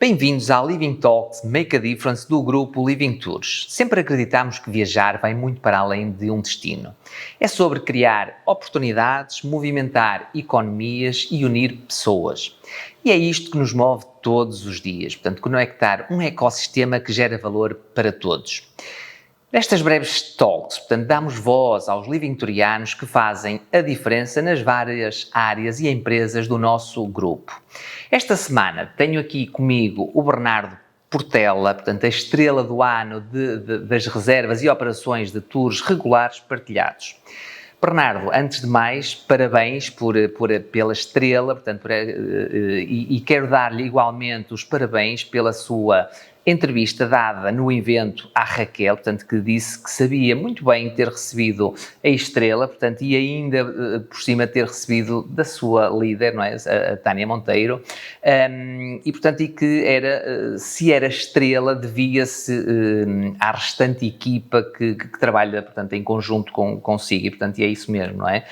Bem-vindos à Living Talks Make a Difference do grupo Living Tours. Sempre acreditamos que viajar vai muito para além de um destino. É sobre criar oportunidades, movimentar economias e unir pessoas. E é isto que nos move todos os dias, portanto, conectar um ecossistema que gera valor para todos. Nestas breves talks, portanto, damos voz aos living tourianos que fazem a diferença nas várias áreas e empresas do nosso grupo. Esta semana tenho aqui comigo o Bernardo Portela, portanto, a estrela do ano das reservas e operações de tours regulares partilhados. Bernardo, antes de mais, parabéns pela estrela, portanto, e quero dar-lhe igualmente os parabéns pela sua entrevista dada no evento à Raquel, portanto, que disse que sabia muito bem ter recebido a estrela, portanto, e ainda por cima ter recebido da sua líder, não é, a Tânia Monteiro, e portanto, e que se era estrela, devia-se à restante equipa que trabalha, portanto, em conjunto consigo, e portanto, e é isso mesmo, não é?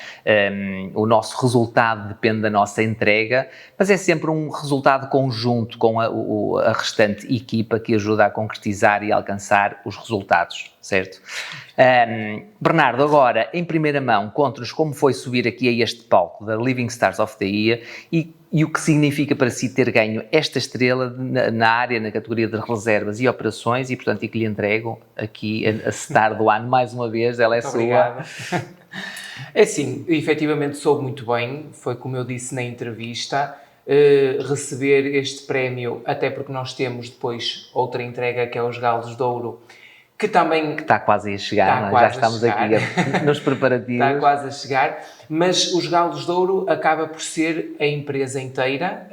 O nosso resultado depende da nossa entrega, mas é sempre um resultado conjunto com a restante equipa que ajuda a concretizar e alcançar os resultados, certo? Bernardo, agora, em primeira mão, conta-nos como foi subir aqui a este palco da Living Stars of the Year e o que significa para si ter ganho esta estrela na área, na categoria de reservas e operações e, portanto, e que lhe entrego aqui a star do ano mais uma vez, ela é sua. Obrigado. É sim, efetivamente soube muito bem, foi como eu disse na entrevista, receber este prémio, até porque nós temos depois outra entrega que é os Galos de Ouro, que também... Que está quase a chegar, já estamos aqui nos preparativos. Está quase a chegar, mas os Galos de Ouro acaba por ser a empresa inteira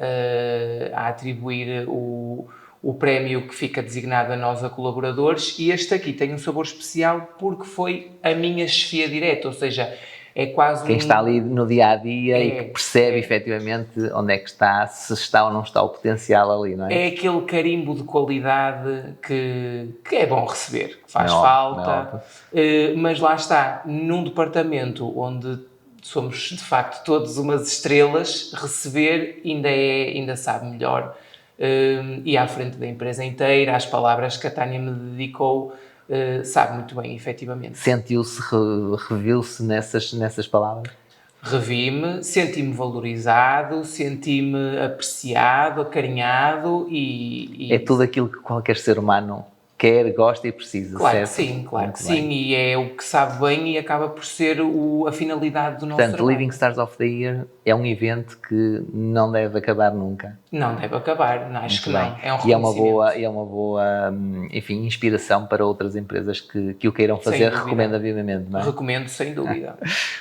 a atribuir o prémio que fica designado a nós, a colaboradores, e este aqui tem um sabor especial porque foi a minha chefia direta, ou seja, é quase quem está ali no dia-a-dia e que percebe efetivamente onde é que está, se está ou não está o potencial ali, não é? É aquele carimbo de qualidade que é bom receber, que faz falta, mas lá está, num departamento onde somos de facto todos umas estrelas, receber ainda sabe melhor, e à frente da empresa inteira, as palavras que a Tânia me dedicou, sabe muito bem, efetivamente. Sentiu-se, reviu-se nessas palavras? Revi-me, senti-me valorizado, senti-me apreciado, acarinhado e... É tudo aquilo que qualquer ser humano quer, gosta e precisa, claro certo? Que sim, claro que sim, e é o que sabe bem e acaba por ser a finalidade do nosso trabalho. Portanto, Living Stars of the Year é um evento que não deve acabar nunca. Não deve acabar, acho que não. É um reconhecimento. E é uma boa, enfim, inspiração para outras empresas que o queiram fazer, recomendo vivamente, não é? Recomendo, sem dúvida.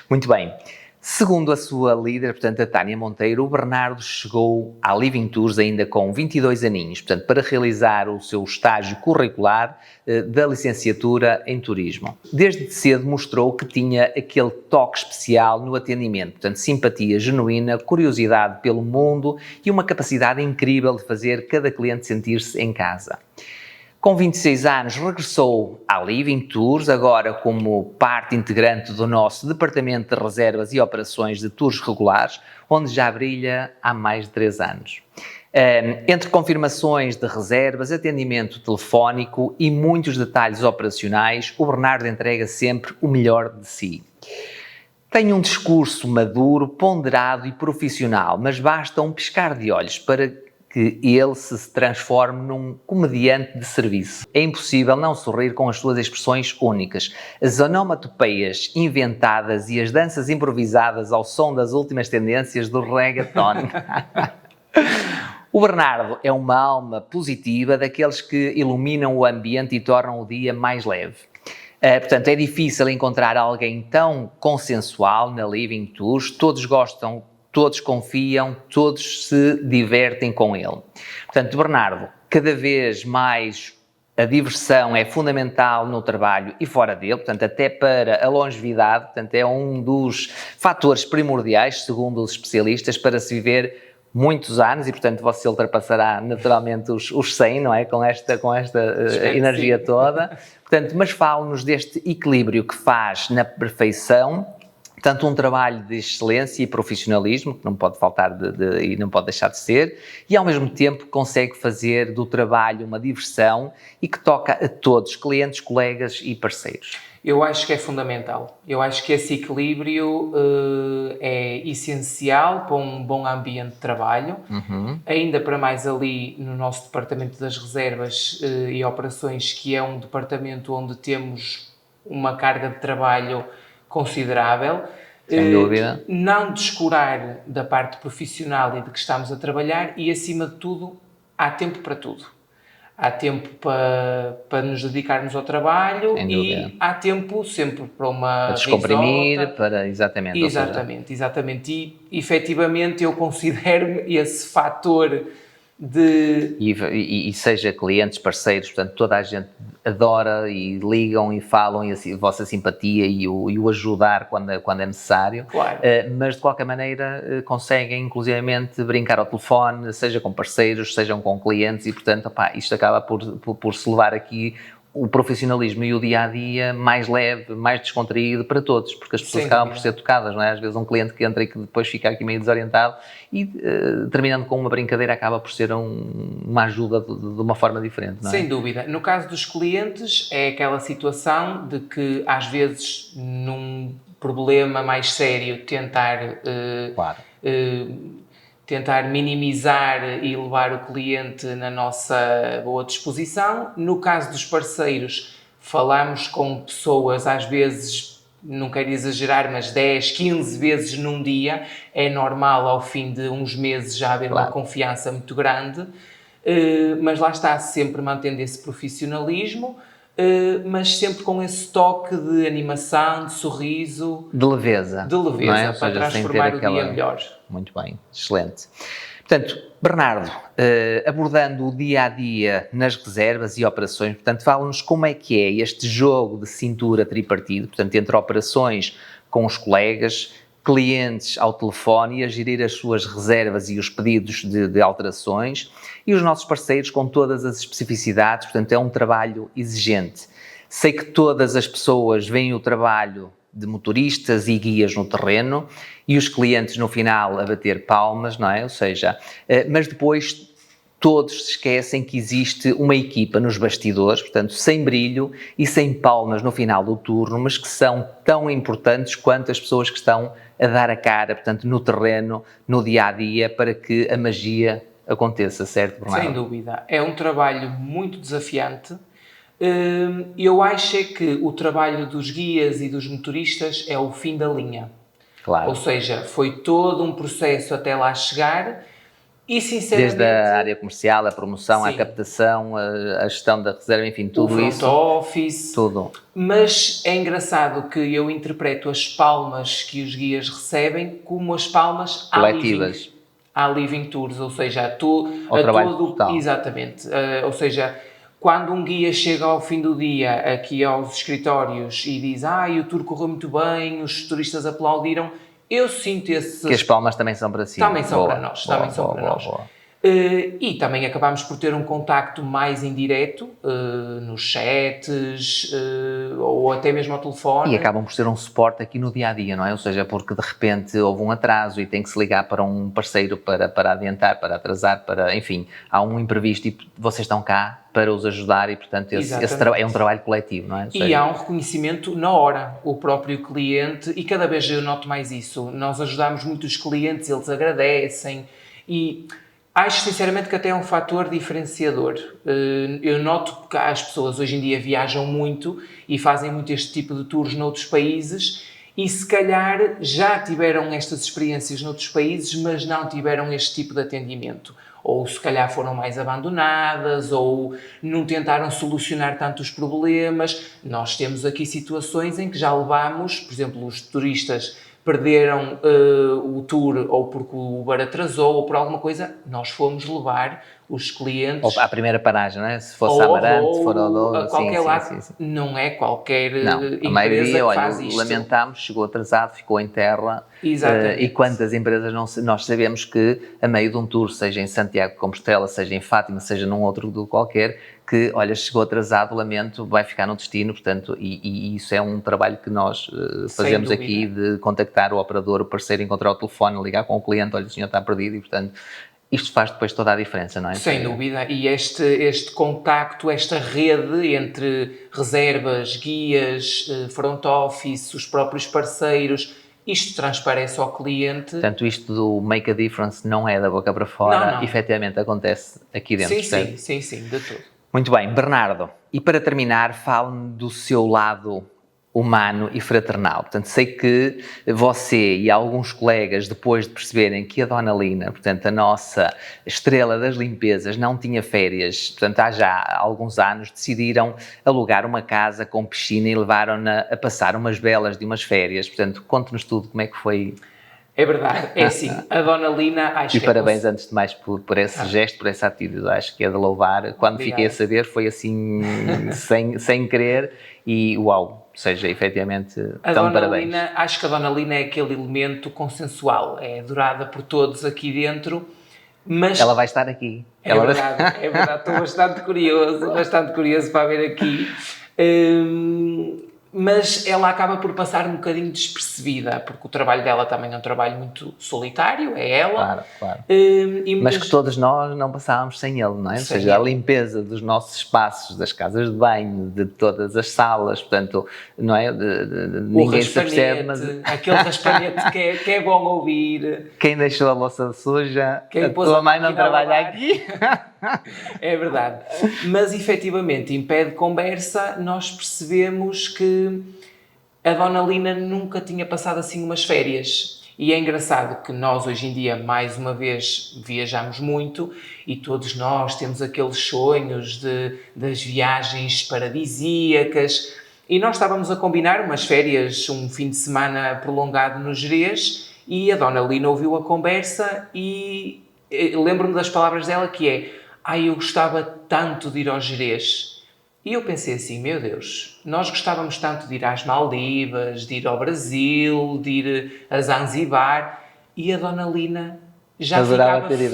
Muito bem. Segundo a sua líder, portanto, a Tânia Monteiro, o Bernardo chegou à Living Tours ainda com 22 aninhos, portanto, para realizar o seu estágio curricular da licenciatura em turismo. Desde cedo mostrou que tinha aquele toque especial no atendimento, portanto, simpatia genuína, curiosidade pelo mundo e uma capacidade incrível de fazer cada cliente sentir-se em casa. Com 26 anos, regressou à Living Tours, agora como parte integrante do nosso Departamento de Reservas e Operações de Tours Regulares, onde já brilha há mais de 3 anos. Entre confirmações de reservas, atendimento telefónico e muitos detalhes operacionais, o Bernardo entrega sempre o melhor de si. Tem um discurso maduro, ponderado e profissional, mas basta um piscar de olhos para que ele se transforme num comediante de serviço. É impossível não sorrir com as suas expressões únicas, as onomatopeias inventadas e as danças improvisadas ao som das últimas tendências do reggaeton. O Bernardo é uma alma positiva, daqueles que iluminam o ambiente e tornam o dia mais leve. Portanto, é difícil encontrar alguém tão consensual na Living Tours, todos gostam, todos confiam, todos se divertem com ele. Portanto, Bernardo, cada vez mais a diversão é fundamental no trabalho e fora dele, portanto, até para a longevidade, portanto, é um dos fatores primordiais, segundo os especialistas, para se viver muitos anos e, portanto, você ultrapassará naturalmente os 100, não é? Com esta energia toda. Portanto, mas fale-nos deste equilíbrio que faz na perfeição Portanto, um trabalho de excelência e profissionalismo, que não pode faltar e não pode deixar de ser, e ao mesmo tempo consegue fazer do trabalho uma diversão e que toca a todos, clientes, colegas e parceiros. Eu acho que é fundamental. Eu acho que esse equilíbrio é essencial para um bom ambiente de trabalho. Ainda para mais ali no nosso departamento das reservas e operações, que é um departamento onde temos uma carga de trabalho considerável. Sem dúvida. Não descurar da parte profissional e de que estamos a trabalhar e, acima de tudo, há tempo para tudo. Há tempo para nos dedicarmos ao trabalho e há tempo sempre para uma descomprimir, risota. para exatamente. Exatamente. E, efetivamente, eu considero esse fator de... E seja clientes, parceiros, portanto, toda a gente adora e ligam e falam e a vossa simpatia e o ajudar quando é necessário. Claro. Mas, de qualquer maneira, conseguem, inclusivamente, brincar ao telefone, seja com parceiros, sejam com clientes e, portanto, isto acaba por se levar aqui o profissionalismo e o dia-a-dia mais leve, mais descontraído para todos, porque as pessoas acabam por ser tocadas, não é? Às vezes um cliente que entra e que depois fica aqui meio desorientado e, terminando com uma brincadeira, acaba por ser uma ajuda de uma forma diferente, não é? Sem dúvida. No caso dos clientes, é aquela situação de que, às vezes, num problema mais sério, tentar minimizar e levar o cliente na nossa boa disposição. No caso dos parceiros, falamos com pessoas, às vezes, não quero exagerar, mas 10, 15 vezes num dia. É normal, ao fim de uns meses, já haver uma confiança muito grande. Mas lá está, sempre mantendo esse profissionalismo, mas sempre com esse toque de animação, de sorriso, de leveza, não é? Para transformar o dia melhor. Muito bem, excelente. Portanto, Bernardo, abordando o dia-a-dia nas reservas e operações, portanto, fala-nos como é que é este jogo de cintura tripartido, portanto, entre operações com os colegas, clientes ao telefone e a gerir as suas reservas e os pedidos de alterações e os nossos parceiros com todas as especificidades, portanto é um trabalho exigente. Sei que todas as pessoas veem o trabalho de motoristas e guias no terreno e os clientes no final a bater palmas, não é? Ou seja, mas depois todos se esquecem que existe uma equipa nos bastidores, portanto, sem brilho e sem palmas no final do turno, mas que são tão importantes quanto as pessoas que estão a dar a cara, portanto, no terreno, no dia-a-dia, para que a magia aconteça, certo, Bernardo? Sem dúvida. É um trabalho muito desafiante. Eu acho que o trabalho dos guias e dos motoristas é o fim da linha. Claro. Ou seja, foi todo um processo até lá chegar. E, sinceramente, desde a área comercial, a promoção, a captação, a gestão da reserva, enfim, tudo isso. O front office. Tudo. Mas é engraçado que eu interpreto as palmas que os guias recebem como as palmas coletivas. À Living Tours, ou seja, a trabalho total. Exatamente. Ou seja, quando um guia chega ao fim do dia aqui aos escritórios e diz o tour correu muito bem, os turistas aplaudiram, eu sinto esse... Que as palmas também são para si. Também são para nós. E também acabamos por ter um contacto mais indireto nos chats ou até mesmo ao telefone. E acabam por ser um suporte aqui no dia-a-dia, não é? Ou seja, porque de repente houve um atraso e tem que se ligar para um parceiro para adiantar, para atrasar, enfim, há um imprevisto e vocês estão cá para os ajudar e, portanto, esse é um trabalho coletivo, não é? E há um reconhecimento na hora, o próprio cliente, e cada vez eu noto mais isso. Nós ajudamos muito os clientes, eles agradecem e acho sinceramente que até é um fator diferenciador. Eu noto que as pessoas hoje em dia viajam muito e fazem muito este tipo de tours noutros países e se calhar já tiveram estas experiências noutros países, mas não tiveram este tipo de atendimento. Ou se calhar foram mais abandonadas, ou não tentaram solucionar tanto os problemas. Nós temos aqui situações em que já levamos, por exemplo, os turistas perderam o tour ou porque o Uber atrasou ou por alguma coisa, nós fomos levar os clientes... Ou à primeira paragem, não é? Se fosse a Amarante, se for ao Douro... qualquer lado, não é qualquer empresa a maioria, que faz isto. Lamentámos, chegou atrasado, ficou em terra. Exatamente. E quantas empresas nós sabemos que a meio de um tour, seja em Santiago de Compostela, seja em Fátima, seja num outro do qualquer, que, olha, chegou atrasado, lamento, vai ficar no destino, portanto, e isso é um trabalho que nós fazemos aqui, de contactar o operador, o parceiro, encontrar o telefone, ligar com o cliente, olha, o senhor está perdido, e, portanto, isto faz depois toda a diferença, não é? Sem dúvida, e este contacto, esta rede entre reservas, guias, front office, os próprios parceiros, isto transparece ao cliente. Portanto, isto do make a difference não é da boca para fora, efetivamente acontece aqui dentro. Sim, de tudo. Muito bem, Bernardo, e para terminar, fale-me do seu lado humano e fraternal. Portanto, sei que você e alguns colegas, depois de perceberem que a Dona Lina, portanto, a nossa estrela das limpezas, não tinha férias, portanto, há já alguns anos, decidiram alugar uma casa com piscina e levaram-na a passar umas belas de umas férias. Portanto, conte-nos tudo como é que foi. É verdade, é assim, a Dona Lina, acho que... E parabéns antes de mais por esse gesto, por essa atitude, acho que é de louvar. Quando fiquei a saber foi assim, sem querer, e uau, ou seja, efetivamente, tão parabéns. Lina, acho que a Dona Lina é aquele elemento consensual, é adorada por todos aqui dentro, mas... Ela vai estar aqui. É verdade, estou bastante curioso para ver aqui. Mas ela acaba por passar um bocadinho despercebida, porque o trabalho dela também é um trabalho muito solitário, é ela. Claro. Mas que todos nós não passávamos sem ele, não é? Ou seja, a limpeza dos nossos espaços, das casas de banho, de todas as salas, portanto, não é? Ninguém se percebe, mas... Aquele raspanete que é bom ouvir. Quem deixou a louça suja, a tua mãe não trabalha aqui. É verdade. Mas, efetivamente, em pé de conversa, nós percebemos que a Dona Lina nunca tinha passado assim umas férias. E é engraçado que nós, hoje em dia, mais uma vez, viajamos muito e todos nós temos aqueles sonhos das viagens paradisíacas. E nós estávamos a combinar umas férias, um fim de semana prolongado no Gerês, e a Dona Lina ouviu a conversa e lembro-me das palavras dela, que é: eu gostava tanto de ir ao Gerês. E eu pensei assim, meu Deus, nós gostávamos tanto de ir às Maldivas, de ir ao Brasil, de ir a Zanzibar, e a Dona Lina já ficava feliz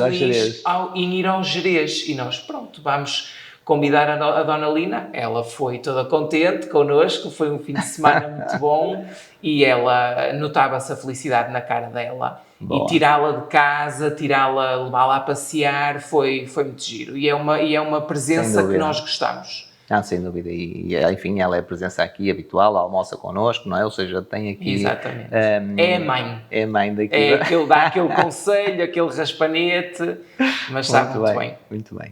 em ir ao Gerês. E nós, pronto, vamos convidar a Dona Lina. Ela foi toda contente connosco, foi um fim de semana muito bom, e ela notava-se a felicidade na cara dela. Boa. E tirá-la de casa, levá-la a passear, foi muito giro. E é uma presença que nós gostamos. Sem dúvida. E, enfim, ela é a presença aqui habitual, almoça connosco, não é? Ou seja, tem aqui... Exatamente. É a mãe. É a mãe daqui. Dá aquele conselho, aquele raspanete, mas sabe muito bem. Muito bem.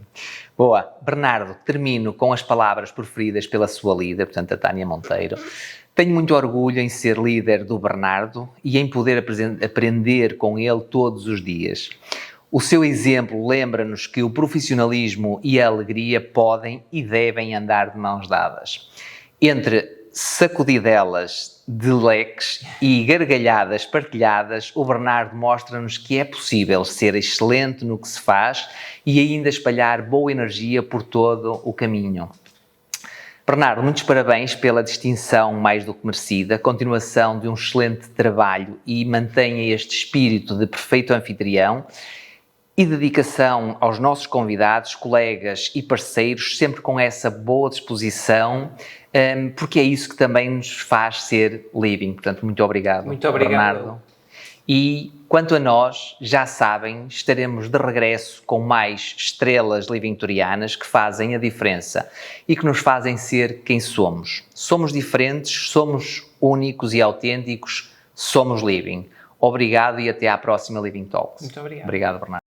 Boa. Bernardo, termino com as palavras preferidas pela sua líder, portanto, a Tânia Monteiro. Tenho muito orgulho em ser líder do Bernardo e em poder aprender com ele todos os dias. O seu exemplo lembra-nos que o profissionalismo e a alegria podem e devem andar de mãos dadas. Entre sacudidelas de leques e gargalhadas partilhadas, o Bernardo mostra-nos que é possível ser excelente no que se faz e ainda espalhar boa energia por todo o caminho. Bernardo, muitos parabéns pela distinção mais do que merecida, continuação de um excelente trabalho e mantenha este espírito de perfeito anfitrião e dedicação aos nossos convidados, colegas e parceiros, sempre com essa boa disposição, porque é isso que também nos faz ser Living. Portanto, muito obrigado, Bernardo. E quanto a nós, já sabem, estaremos de regresso com mais estrelas livingtorianas que fazem a diferença e que nos fazem ser quem somos. Somos diferentes, somos únicos e autênticos, somos Living. Obrigado e até à próxima Living Talks. Muito obrigado. Obrigado, Bernardo.